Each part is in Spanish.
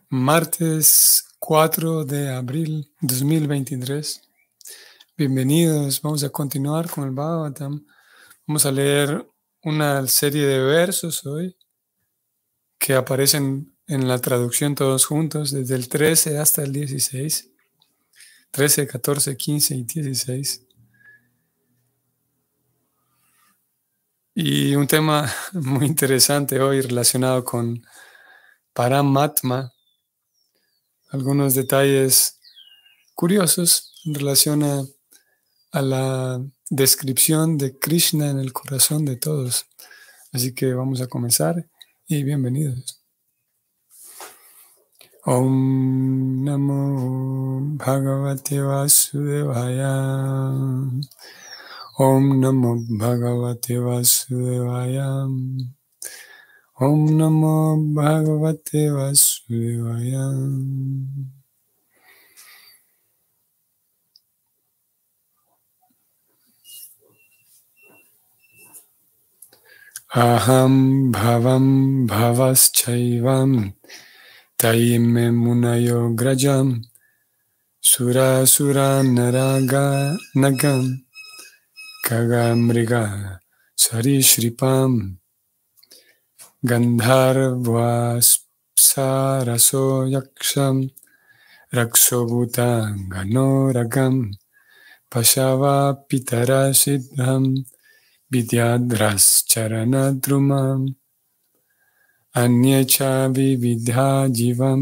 Martes 4 de abril 2023. Bienvenidos. Vamos a continuar con el Bhagavatam. Vamos a leer una serie de versos hoy que aparecen en la traducción todos juntos, desde el 13 hasta el 16. 13, 14, 15 y 16. Y un tema muy interesante hoy relacionado con Paramatma. Algunos detalles curiosos en relación a la descripción de Krishna en el corazón de todos. Así que vamos a comenzar y bienvenidos. Om Namo Bhagavate Vasudevaya. Om Namo Bhagavate Vasudevaya. Om Namo Bhagavate Vasudevaya. Aham bhavam bhavaschaivam taime munayo grajam sura sura naraga nagam kagamriga sarishripam gandharvasaraso yaksham raksobhutam ganoragam pashava pitara siddham vidyadras charanadrumam anyecha vividha jivam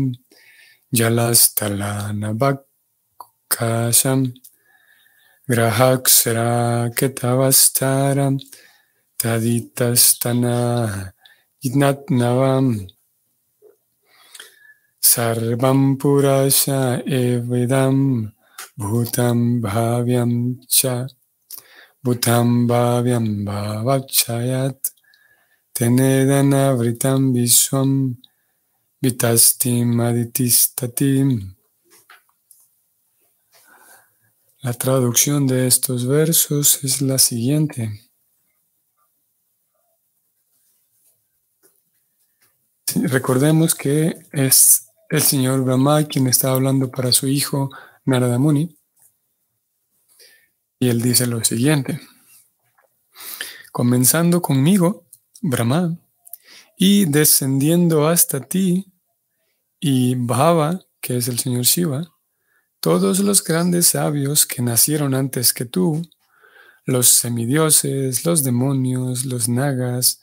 jalastalana bhakkasham grahaksara ketavastaram taditastana jnatnavam sarvam purasha evedam bhutam bhavyam bhavachayat tenedana vritam viswam vitastim aditistatim. La traducción de estos versos es la siguiente. Recordemos que es el señor Brahma quien está hablando para su hijo Narada Muni. Y él dice lo siguiente. Comenzando conmigo, Brahma, y descendiendo hasta ti, y Bhava, que es el señor Shiva, todos los grandes sabios que nacieron antes que tú, los semidioses, los demonios, los nagas,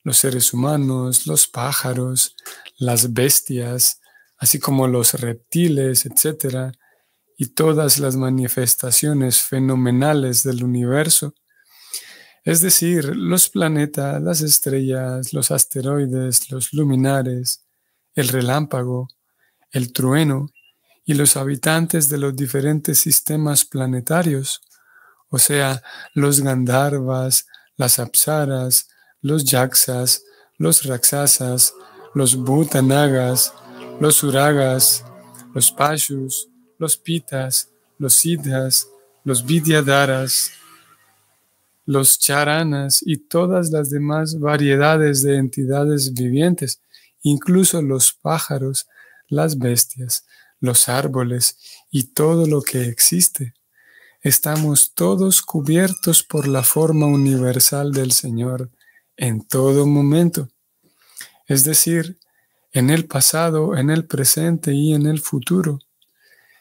los seres humanos, los pájaros, las bestias, así como los reptiles, etc., y todas las manifestaciones fenomenales del universo, es decir, los planetas, las estrellas, los asteroides, los luminares, el relámpago, el trueno y los habitantes de los diferentes sistemas planetarios, o sea, los Gandharvas, las Apsaras, los Yaksas, los Raksasas, los Bhutanagas, los Uragas, los Pashus, los Pitas, los Siddhas, los Vidyadharas, los Charanas y todas las demás variedades de entidades vivientes, incluso los pájaros, las bestias, los árboles y todo lo que existe. Estamos todos cubiertos por la forma universal del Señor en todo momento, es decir, en el pasado, en el presente y en el futuro.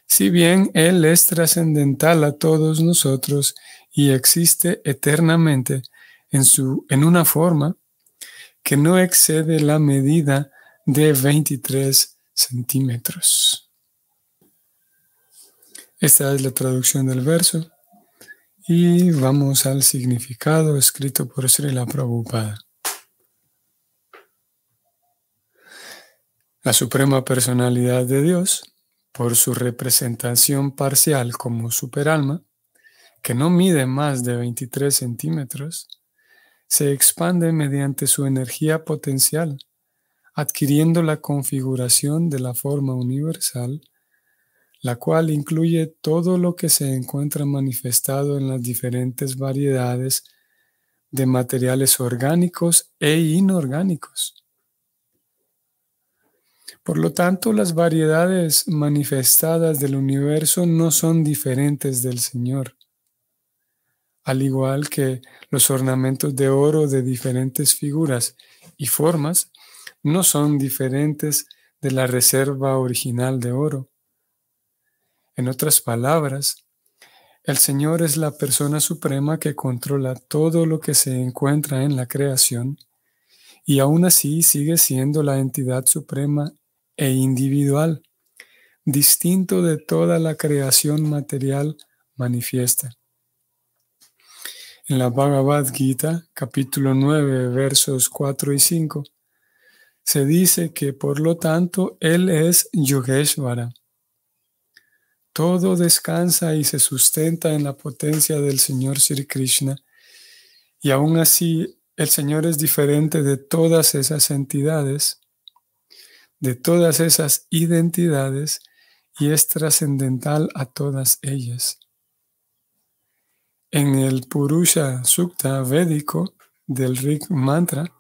Si bien Él es trascendental a todos nosotros y existe eternamente en una forma que no excede la medida de 23 centímetros. Esta es la traducción del verso y vamos al significado escrito por Srila Prabhupada. La Suprema Personalidad de Dios, por su representación parcial como superalma, que no mide más de 23 centímetros, se expande mediante su energía potencial, adquiriendo la configuración de la forma universal, la cual incluye todo lo que se encuentra manifestado en las diferentes variedades de materiales orgánicos e inorgánicos. Por lo tanto, las variedades manifestadas del universo no son diferentes del Señor, al igual que los ornamentos de oro de diferentes figuras y formas no son diferentes de la reserva original de oro. En otras palabras, el Señor es la persona suprema que controla todo lo que se encuentra en la creación y aún así sigue siendo la entidad suprema e individual, distinto de toda la creación material manifiesta. En la Bhagavad Gita, capítulo 9, versos 4 y 5, se dice que por lo tanto Él es Yogeshvara. Todo descansa y se sustenta en la potencia del Señor Sri Krishna, y aún así el Señor es diferente de todas esas entidades, de todas esas identidades, y es trascendental a todas ellas. En el Purusha Sukta védico del Rig Mantra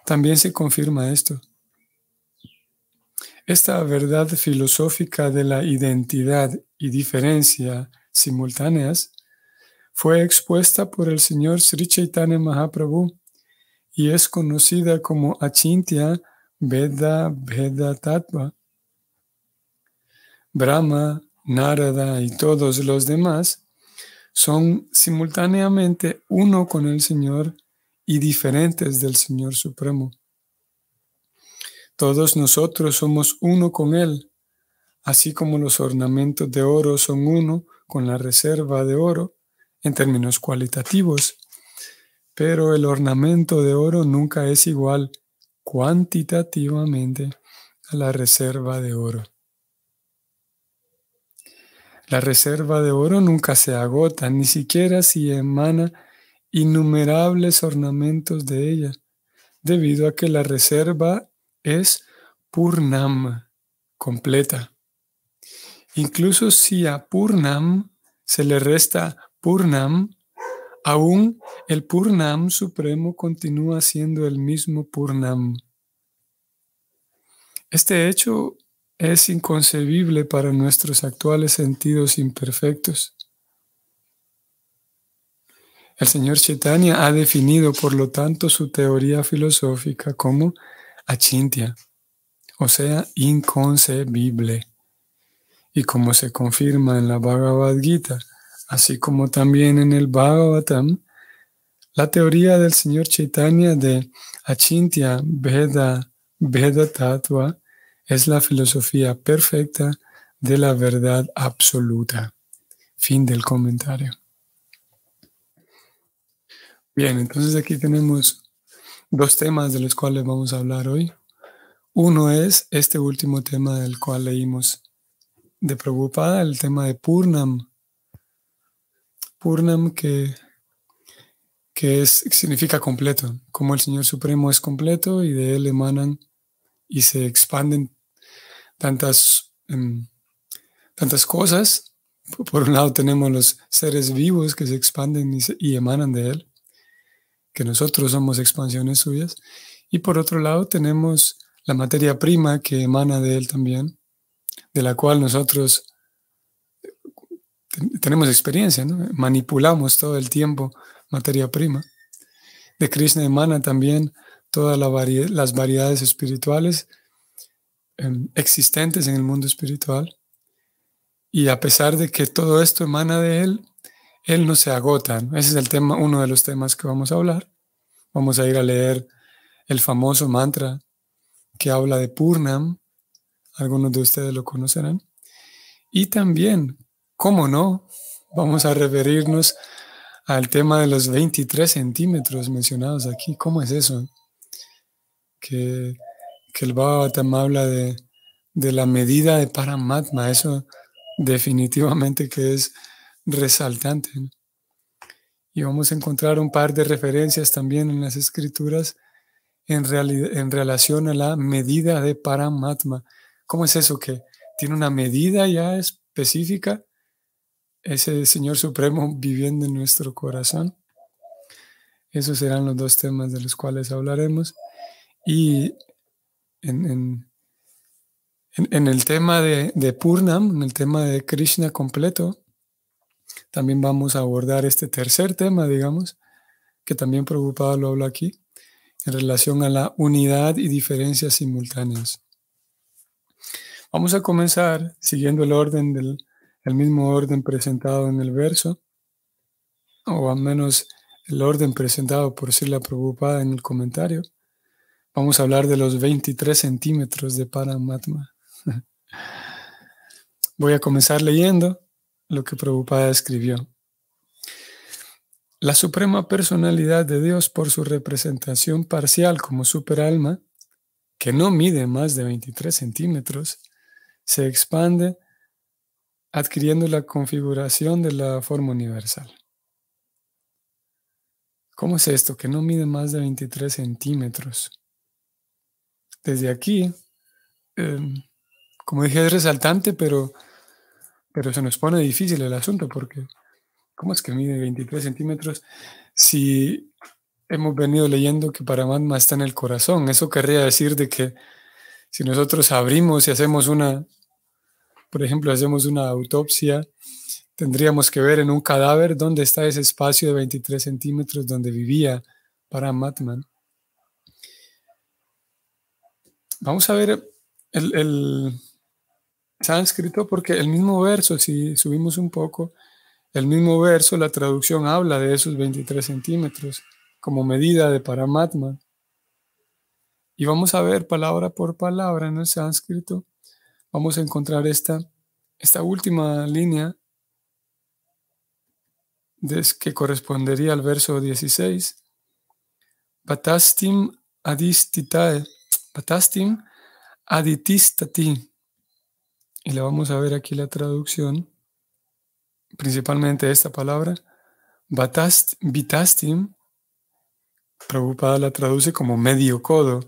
también se confirma esto. Esta verdad filosófica de la identidad y diferencia simultáneas fue expuesta por el señor Sri Chaitanya Mahaprabhu y es conocida como Achintya Veda Bheda Tattva. Brahma, Narada y todos los demás son simultáneamente uno con el Señor y diferentes del Señor Supremo. Todos nosotros somos uno con Él, así como los ornamentos de oro son uno con la reserva de oro en términos cualitativos, pero el ornamento de oro nunca es igual cuantitativamente a la reserva de oro. La reserva de oro nunca se agota, ni siquiera si emana innumerables ornamentos de ella, debido a que la reserva es Purnam, completa. Incluso si a Purnam se le resta Purnam, aún el Purnam supremo continúa siendo el mismo Purnam. Este hecho es inconcebible para nuestros actuales sentidos imperfectos. El señor Chaitanya ha definido, por lo tanto, su teoría filosófica como achintya, o sea, inconcebible. Y como se confirma en la Bhagavad Gita, así como también en el Bhagavatam, la teoría del señor Chaitanya de Achintya Veda Tattva es la filosofía perfecta de la verdad absoluta. Fin del comentario. Bien, entonces aquí tenemos dos temas de los cuales vamos a hablar hoy. Uno es este último tema del cual leímos de Prabhupada, el tema de Purnam. Purnam significa completo, como el Señor Supremo es completo y de Él emanan y se expanden tantas cosas. Por un lado tenemos los seres vivos que se expanden y emanan de Él, que nosotros somos expansiones suyas. Y por otro lado tenemos la materia prima que emana de Él también, de la cual nosotros tenemos experiencia, ¿no? Manipulamos todo el tiempo materia prima. De Krishna emana también todas las variedades espirituales existentes en el mundo espiritual. Y a pesar de que todo esto emana de Él, Él no se agota, ¿no? Ese es el tema, uno de los temas que vamos a hablar. Vamos a ir a leer el famoso mantra que habla de Purnam. Algunos de ustedes lo conocerán. Y también, ¿cómo no? Vamos a referirnos al tema de los 23 centímetros mencionados aquí. ¿Cómo es eso? Que el Bhagavatam habla de la medida de Paramatma. Eso definitivamente que es resaltante, ¿no? Y vamos a encontrar un par de referencias también en las escrituras en relación a la medida de Paramatma. ¿Cómo es eso que tiene una medida ya específica? Ese Señor Supremo viviendo en nuestro corazón. Esos serán los dos temas de los cuales hablaremos. Y en En el tema de Purnam, en el tema de Krishna completo, también vamos a abordar este tercer tema, digamos, que también Prabhupada lo habla aquí, en relación a la unidad y diferencias simultáneas. Vamos a comenzar siguiendo el mismo orden presentado en el verso, o al menos el orden presentado por Srila Prabhupada en el comentario. Vamos a hablar de los 23 centímetros de Paramatma. Voy a comenzar leyendo lo que Prabhupada escribió. La suprema personalidad de Dios, por su representación parcial como superalma, que no mide más de 23 centímetros, se expande adquiriendo la configuración de la forma universal. ¿Cómo es esto? Que no mide más de 23 centímetros. Desde aquí, como dije, es resaltante, pero se nos pone difícil el asunto, porque ¿cómo es que mide 23 centímetros si hemos venido leyendo que Paramatma está en el corazón? Eso querría decir de que si nosotros abrimos y hacemos por ejemplo, hacemos una autopsia, tendríamos que ver en un cadáver dónde está ese espacio de 23 centímetros donde vivía Paramatma. Vamos a ver el sánscrito, porque el mismo verso, si subimos un poco, el mismo verso, la traducción habla de esos 23 centímetros como medida de Paramatma. Y vamos a ver palabra por palabra en el sánscrito. Vamos a encontrar esta última línea que correspondería al verso 16. Batastim adistitae, batastim aditistati. Y le vamos a ver aquí la traducción, principalmente esta palabra. Vitastim, Prabhupada la traduce como medio codo.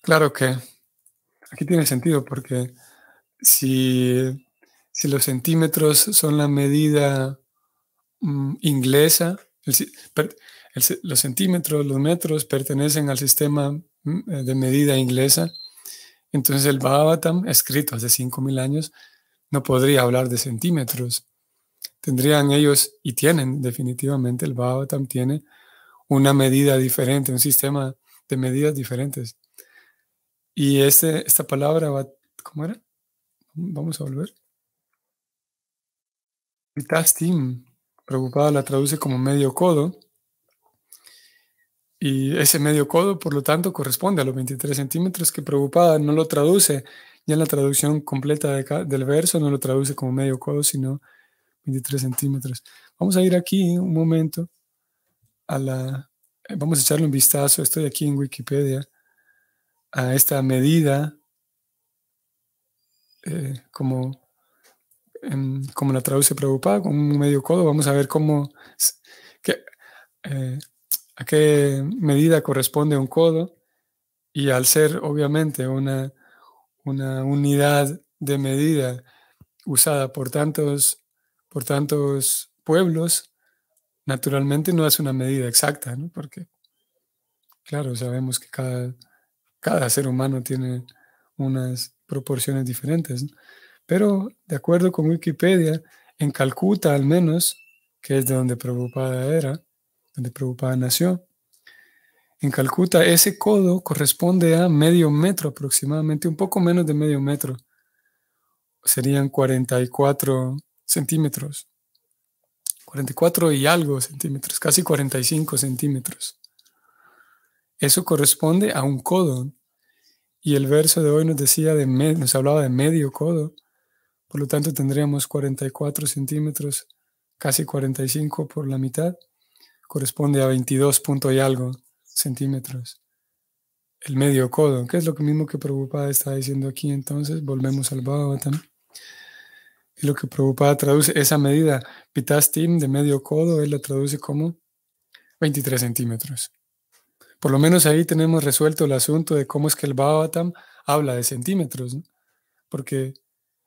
Claro que aquí tiene sentido, porque si los centímetros son la medida inglesa, los centímetros, los metros pertenecen al sistema de medida inglesa, entonces el Bhagavatam, escrito hace 5,000 años, no podría hablar de centímetros. Tendrían ellos, y tienen definitivamente, el Bhagavatam tiene una medida diferente, un sistema de medidas diferentes. Y esta palabra, ¿cómo era? Vamos a volver. Vitastim, Prabhupada la traduce como medio codo. Y ese medio codo, por lo tanto, corresponde a los 23 centímetros que Prabhupada no lo traduce. Ya en la traducción completa del verso no lo traduce como medio codo, sino 23 centímetros. Vamos a ir aquí un momento vamos a echarle un vistazo, estoy aquí en Wikipedia, a esta medida, como la traduce Prabhupada, con un medio codo. Vamos a ver a qué medida corresponde un codo, y al ser obviamente una unidad de medida usada por tantos pueblos, naturalmente no es una medida exacta, ¿no? Porque, claro, sabemos que cada ser humano tiene unas proporciones diferentes, ¿no? Pero, de acuerdo con Wikipedia, en Calcuta al menos, que es de donde Prabhupada nació, en Calcuta ese codo corresponde a medio metro aproximadamente, un poco menos de medio metro. Serían 44 centímetros. 44 y algo centímetros, casi 45 centímetros. Eso corresponde a un codo. Y el verso de hoy nos hablaba de medio codo. Por lo tanto, tendríamos 44 centímetros, casi 45 por la mitad. Corresponde a 22 punto y algo centímetros. El medio codo, que es lo mismo que Prabhupada está diciendo aquí. Entonces, volvemos al Bhagavatam. Y lo que Prabhupada traduce, esa medida, Pitastim, de medio codo, él la traduce como 23 centímetros. Por lo menos ahí tenemos resuelto el asunto de cómo es que el Bhagavatam habla de centímetros, ¿no? Porque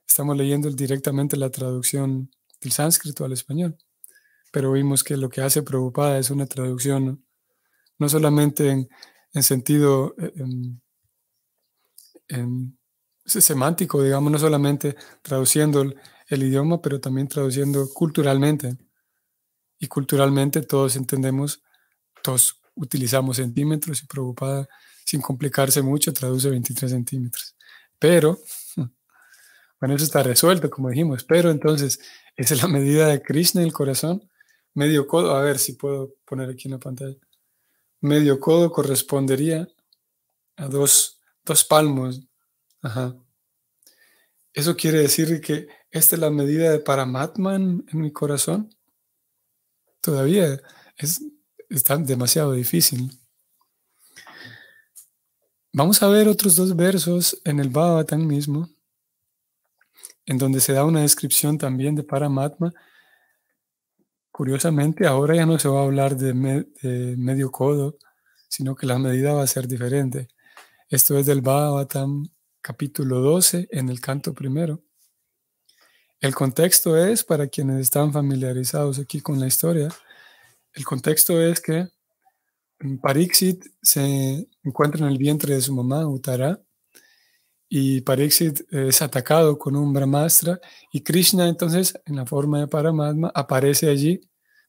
estamos leyendo directamente la traducción del sánscrito al español. Pero vimos que lo que hace Prabhupada es una traducción no solamente en sentido semántico, digamos, no solamente traduciendo el idioma, pero también traduciendo culturalmente. Y culturalmente todos entendemos, todos utilizamos centímetros y Prabhupada, sin complicarse mucho, traduce 23 centímetros. Pero, bueno, eso está resuelto, como dijimos, pero entonces, esa es la medida de Krishna en el corazón. Medio codo, a ver si puedo poner aquí en la pantalla. Medio codo correspondería a dos palmos. Ajá. Eso quiere decir que esta es la medida de Paramatma en mi corazón. Todavía es, está demasiado difícil. Vamos a ver otros dos versos en el Bhagavatam mismo, en donde se da una descripción también de Paramatma. Curiosamente, ahora ya no se va a hablar de medio codo, sino que la medida va a ser diferente. Esto es del Bhagavatam capítulo 12 en el canto primero. El contexto es, para quienes están familiarizados aquí con la historia, el contexto es que Pariksit se encuentra en el vientre de su mamá, Uttara, y Pariksit es atacado con un brahmastra, y Krishna entonces, en la forma de Paramatma, aparece allí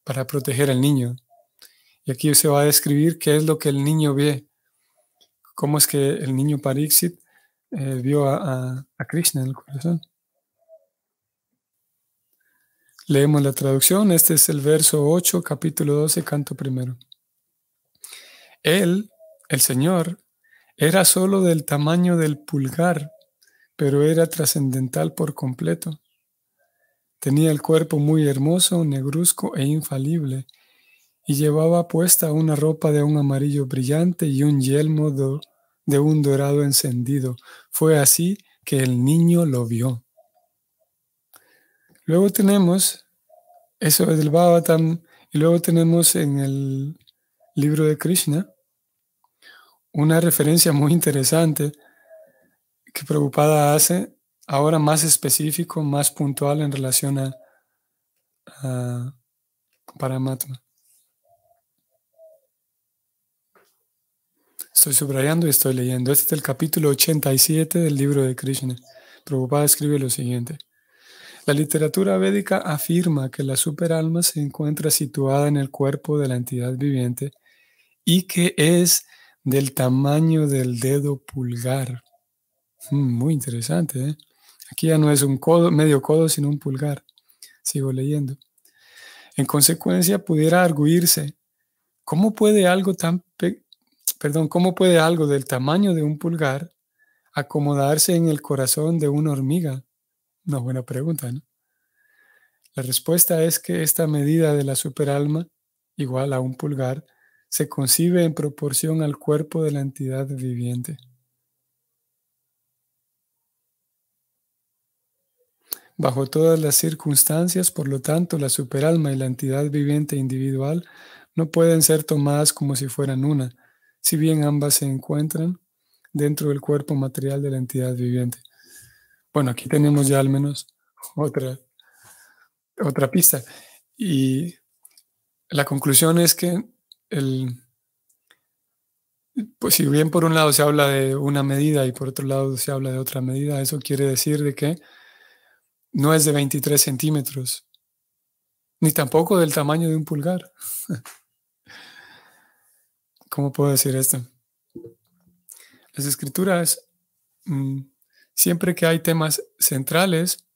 para proteger al niño. Y aquí se va a describir qué es lo que el niño ve, cómo es que el niño Pariksit vio a Krishna en el corazón. Leemos la traducción, este es el verso 8, capítulo 12, canto primero. Él, el Señor, era solo del tamaño del pulgar, pero era trascendental por completo. Tenía el cuerpo muy hermoso, negruzco e infalible, y llevaba puesta una ropa de un amarillo brillante y un yelmo de un dorado encendido. Fue así que el niño lo vio. Luego tenemos, eso es del Bhagavatam, y luego tenemos en el libro de Krishna una referencia muy interesante que Prabhupada hace, ahora más específico, más puntual en relación a Paramatma. Estoy subrayando y estoy leyendo. Este es el capítulo 87 del libro de Krishna. Prabhupada escribe lo siguiente. La literatura védica afirma que la superalma se encuentra situada en el cuerpo de la entidad viviente y que es del tamaño del dedo pulgar. Muy interesante, ¿eh? Aquí ya no es un codo, medio codo, sino un pulgar. Sigo leyendo. En consecuencia, pudiera arguirse, ¿cómo puede algo cómo puede algo del tamaño de un pulgar acomodarse en el corazón de una hormiga? Una buena pregunta, ¿no? La respuesta es que esta medida de la superalma, igual a un pulgar, se concibe en proporción al cuerpo de la entidad viviente. Bajo todas las circunstancias, por lo tanto, la superalma y la entidad viviente individual no pueden ser tomadas como si fueran una, si bien ambas se encuentran dentro del cuerpo material de la entidad viviente. Bueno, aquí tenemos ya al menos otra pista. Y la conclusión es que pues si bien por un lado se habla de una medida y por otro lado se habla de otra medida, eso quiere decir de que no es de 23 centímetros, ni tampoco del tamaño de un pulgar. ¿Cómo puedo decir esto? Las escrituras, siempre que hay temas centrales,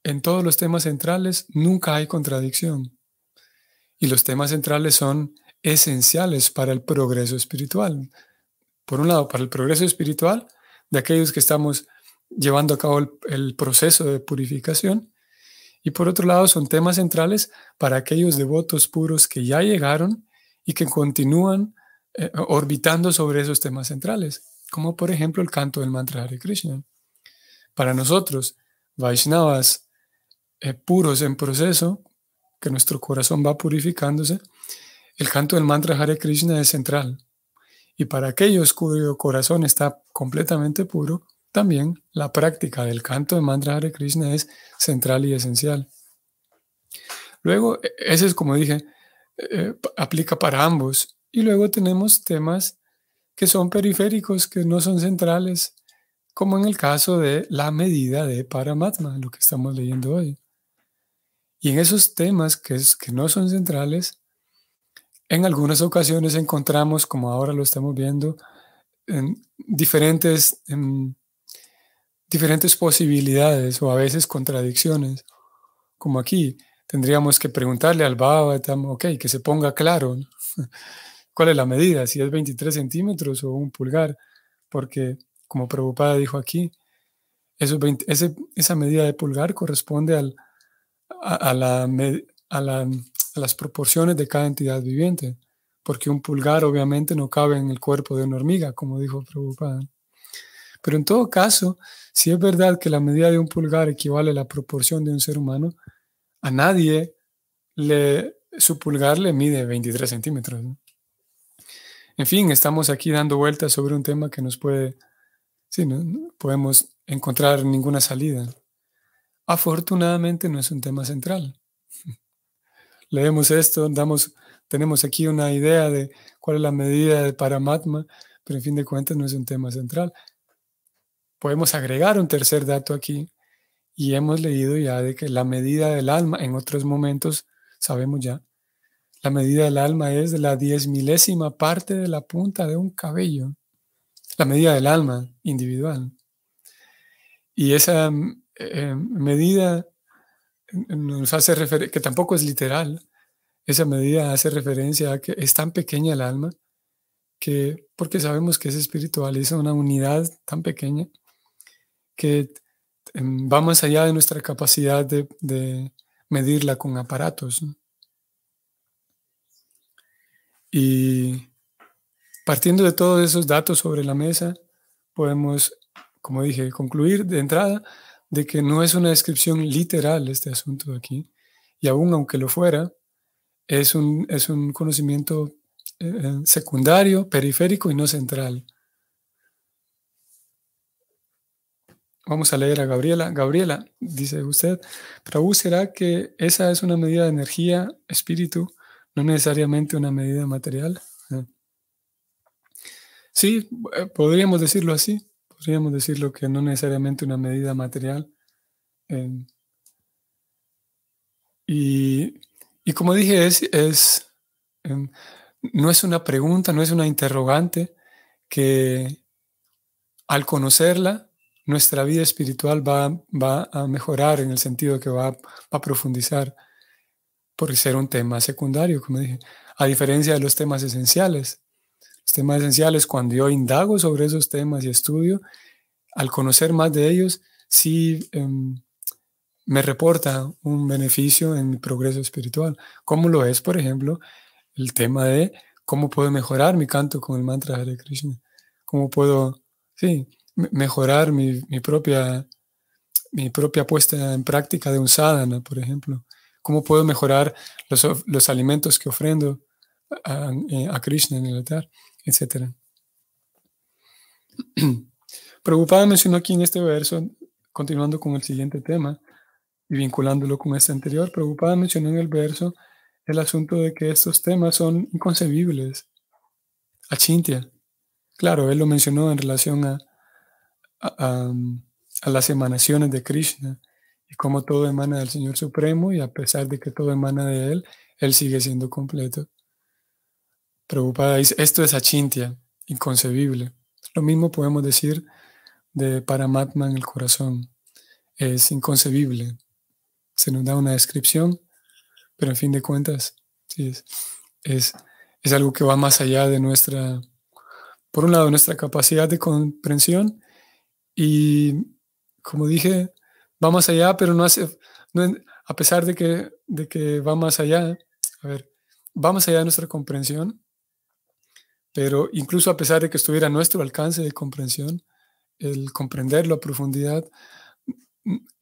en todos los temas centrales nunca hay contradicción. Y los temas centrales son esenciales para el progreso espiritual. Por un lado, para el progreso espiritual de aquellos que estamos llevando a cabo el proceso de purificación. Y por otro lado, son temas centrales para aquellos devotos puros que ya llegaron y que continúan orbitando sobre esos temas centrales, como por ejemplo el canto del mantra Hare Krishna. Para nosotros, Vaishnavas puros en proceso, que nuestro corazón va purificándose, el canto del mantra Hare Krishna es central. Y para aquellos cuyo corazón está completamente puro, también la práctica del canto del mantra Hare Krishna es central y esencial. Luego, ese es como dije, aplica para ambos. Y luego tenemos temas que son periféricos, que no son centrales, como en el caso de la medida de Paramatma, lo que estamos leyendo hoy. Y en esos temas que no son centrales, en algunas ocasiones encontramos, como ahora lo estamos viendo, en diferentes posibilidades o a veces contradicciones, como aquí. Tendríamos que preguntarle al Bhagavatam, ok, que se ponga claro, ¿no? ¿Cuál es la medida? Si es 23 centímetros o un pulgar, porque como Prabhupada dijo aquí, esa medida de pulgar corresponde a las proporciones de cada entidad viviente, porque un pulgar obviamente no cabe en el cuerpo de una hormiga, como dijo Prabhupada. Pero en todo caso, si es verdad que la medida de un pulgar equivale a la proporción de un ser humano, a nadie su pulgar le mide 23 centímetros, ¿no? En fin, estamos aquí dando vueltas sobre un tema que nos puede, sí, no podemos encontrar ninguna salida. Afortunadamente no es un tema central. Leemos esto, tenemos aquí una idea de cuál es la medida de Paramatma, pero en fin de cuentas no es un tema central. Podemos agregar un tercer dato aquí y hemos leído ya de que la medida del alma, en otros momentos sabemos ya, la medida del alma es de la 10.000ª parte de la punta de un cabello, la medida del alma individual. Y esa medida nos hace referencia, que tampoco es literal, esa medida hace referencia a que es tan pequeña el alma que, porque sabemos que es espiritual, es una unidad tan pequeña que va más allá de nuestra capacidad de medirla con aparatos, ¿no? Y partiendo de todos esos datos sobre la mesa, podemos, como dije, concluir de entrada de que no es una descripción literal este asunto de aquí, y aún aunque lo fuera, es un conocimiento secundario, periférico y no central. Vamos a leer a Gabriela. Gabriela, dice usted, Prabhu, ¿será que esa es una medida de energía, espíritu, no necesariamente una medida material? Sí, podríamos decirlo así. Podríamos decirlo que no necesariamente una medida material. eh, y, y como dije, em, no es una pregunta, no es una interrogante que al conocerla, nuestra vida espiritual va a mejorar en el sentido que va a profundizar por ser un tema secundario, como dije, a diferencia de los temas esenciales. Los temas esenciales, cuando yo indago sobre esos temas y estudio, al conocer más de ellos, sí me reporta un beneficio en mi progreso espiritual, como lo es, por ejemplo, el tema de cómo puedo mejorar mi canto con el mantra Hare Krishna, cómo puedo, sí, mejorar mi propia puesta en práctica de un sadhana, por ejemplo, cómo puedo mejorar los alimentos que ofrendo a Krishna en el altar, etc. Prabhupada mencionó aquí en este verso, continuando con el siguiente tema y vinculándolo con este anterior, Prabhupada mencionó en el verso el asunto de que estos temas son inconcebibles, achintya. Claro, él lo mencionó en relación a, a las emanaciones de Krishna y cómo todo emana del Señor Supremo y a pesar de que todo emana de Él sigue siendo completo. Prabhupada dice, esto es achintya, inconcebible. Lo mismo podemos decir de Paramatma en el corazón. Es inconcebible. Se nos da una descripción, pero en fin de cuentas, sí, es, es algo que va más allá de por un lado, nuestra capacidad de comprensión y, como dije, va más allá, pero a pesar de que va más allá, a ver, va más allá de nuestra comprensión, pero incluso a pesar de que estuviera a nuestro alcance de comprensión, el comprenderlo a profundidad,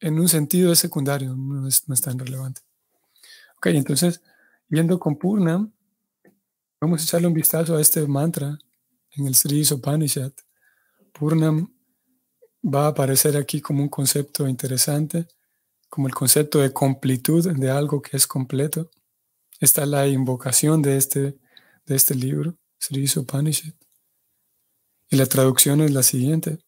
en un sentido es secundario, no es tan relevante. Ok, entonces, yendo con Purna, vamos a echarle un vistazo a este mantra en el Sri Upanishad. Purnam va a aparecer aquí como un concepto interesante, como el concepto de completud de algo que es completo. Esta es la invocación de este libro, Sri Upanishad. Y la traducción es la siguiente.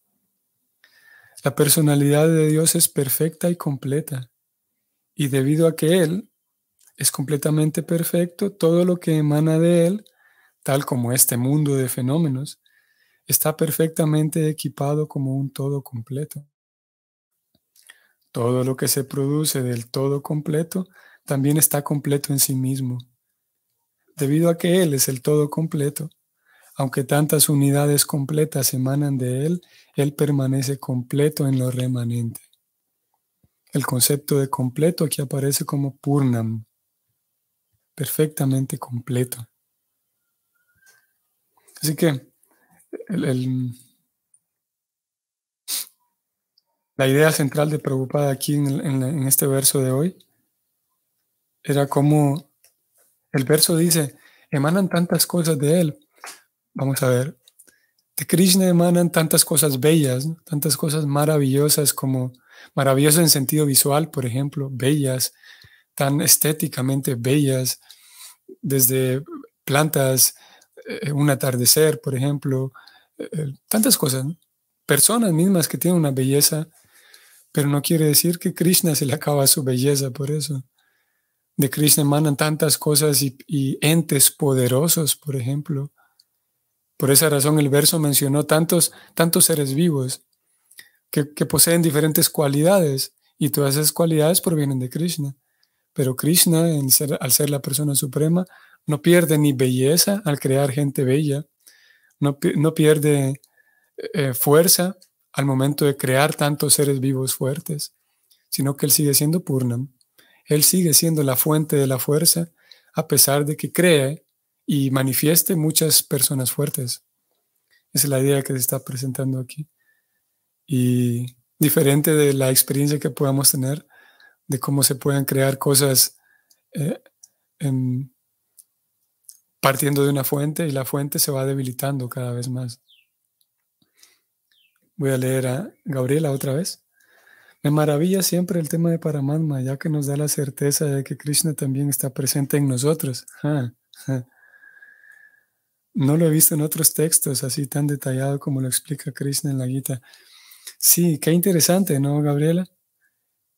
La personalidad de Dios es perfecta y completa. Y debido a que Él es completamente perfecto, todo lo que emana de Él, tal como este mundo de fenómenos, está perfectamente equipado como un todo completo. Todo lo que se produce del todo completo también está completo en sí mismo. Debido a que Él es el todo completo, aunque tantas unidades completas emanan de Él, Él permanece completo en lo remanente. El concepto de completo aquí aparece como Purnam, perfectamente completo. Así que la idea central de Prabhupada aquí en este verso de hoy era como el verso dice, emanan tantas cosas de Él. Vamos a ver, de Krishna emanan tantas cosas bellas, ¿no? Tantas cosas maravillosas como maravillosas en sentido visual, por ejemplo, bellas, tan estéticamente bellas, desde plantas, un atardecer, por ejemplo, tantas cosas, ¿no? Personas mismas que tienen una belleza, pero no quiere decir que Krishna se le acaba su belleza por eso. De Krishna emanan tantas cosas y entes poderosos, por ejemplo. Por esa razón el verso mencionó tantos seres vivos que poseen diferentes cualidades y todas esas cualidades provienen de Krishna. Pero Krishna, al ser la persona suprema, no pierde ni belleza al crear gente bella, no pierde fuerza al momento de crear tantos seres vivos fuertes, sino que él sigue siendo Purnam. Él sigue siendo la fuente de la fuerza a pesar de que cree y manifieste muchas personas fuertes. Esa es la idea que se está presentando aquí. Y diferente de la experiencia que podamos tener de cómo se pueden crear cosas eh, partiendo de una fuente y la fuente se va debilitando cada vez más. Voy a leer a Gabriela otra vez. Me maravilla siempre el tema de Paramatma, ya que nos da la certeza de que Krishna también está presente en nosotros. No lo he visto en otros textos así tan detallado como lo explica Krishna en la Gita. Sí, qué interesante, ¿no, Gabriela?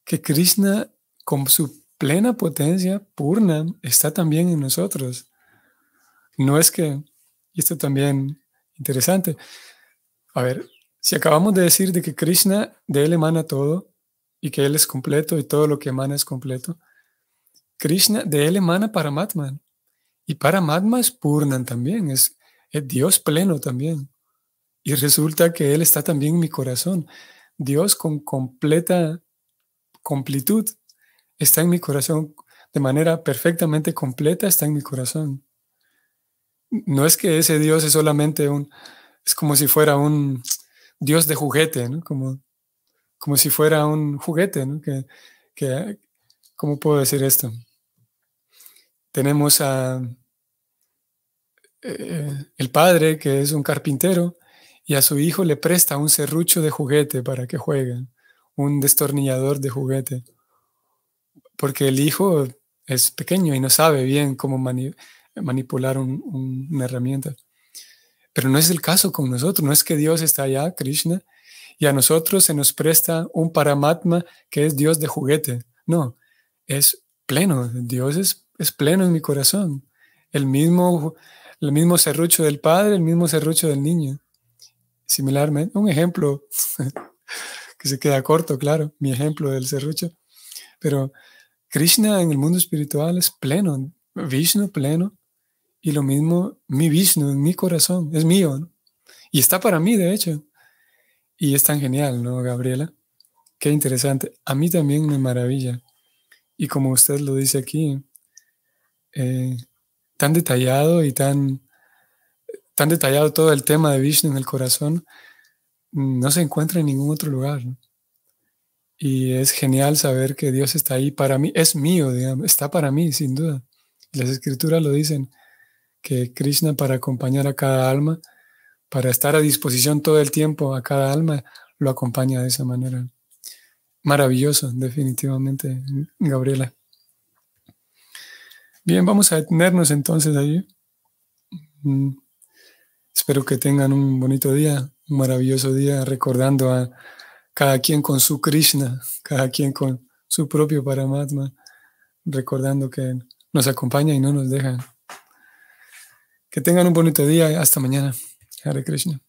Que Krishna, con su plena potencia, Purna, está también en nosotros. No es que, y esto también interesante, a ver, si acabamos de decir de que Krishna, de él emana todo, y que él es completo y todo lo que emana es completo, Krishna, de él emana Paramatma, y Paramatma es Purnan también, es Dios pleno también. Y resulta que él está también en mi corazón. Dios con completa completud está en mi corazón, de manera perfectamente completa está en mi corazón. No es que ese Dios es solamente es como si fuera un Dios de juguete, ¿no? Como si fuera un juguete, ¿no? ¿Cómo puedo decir esto? Tenemos el padre que es un carpintero y a su hijo le presta un serrucho de juguete para que juegue, un destornillador de juguete, porque el hijo es pequeño y no sabe bien cómo manipular una herramienta. Pero no es el caso con nosotros, no es que Dios está allá, Krishna, y a nosotros se nos presta un Paramatma que es Dios de juguete. No, es pleno, Dios es pleno en mi corazón. El mismo serrucho del padre, el mismo serrucho del niño. Similarmente, un ejemplo que se queda corto, claro, mi ejemplo del serrucho, pero Krishna en el mundo espiritual es pleno, Vishnu pleno, y lo mismo mi Vishnu en mi corazón, es mío, ¿no? Y está para mí, de hecho. Y es tan genial, ¿no, Gabriela? Qué interesante. A mí también me maravilla. Y como usted lo dice aquí, eh, tan detallado y tan detallado todo el tema de Vishnu en el corazón, no se encuentra en ningún otro lugar, ¿no? Y es genial saber que Dios está ahí para mí, es mío, digamos, está para mí, sin duda. Las escrituras lo dicen, que Krishna para acompañar a cada alma, para estar a disposición todo el tiempo a cada alma, lo acompaña de esa manera. Maravilloso, definitivamente, Gabriela. Bien, vamos a detenernos entonces allí. Espero que tengan un bonito día, un maravilloso día, recordando a cada quien con su Krishna, cada quien con su propio Paramatma, recordando que nos acompaña y no nos deja. Que tengan un bonito día y hasta mañana. Hare Krishna.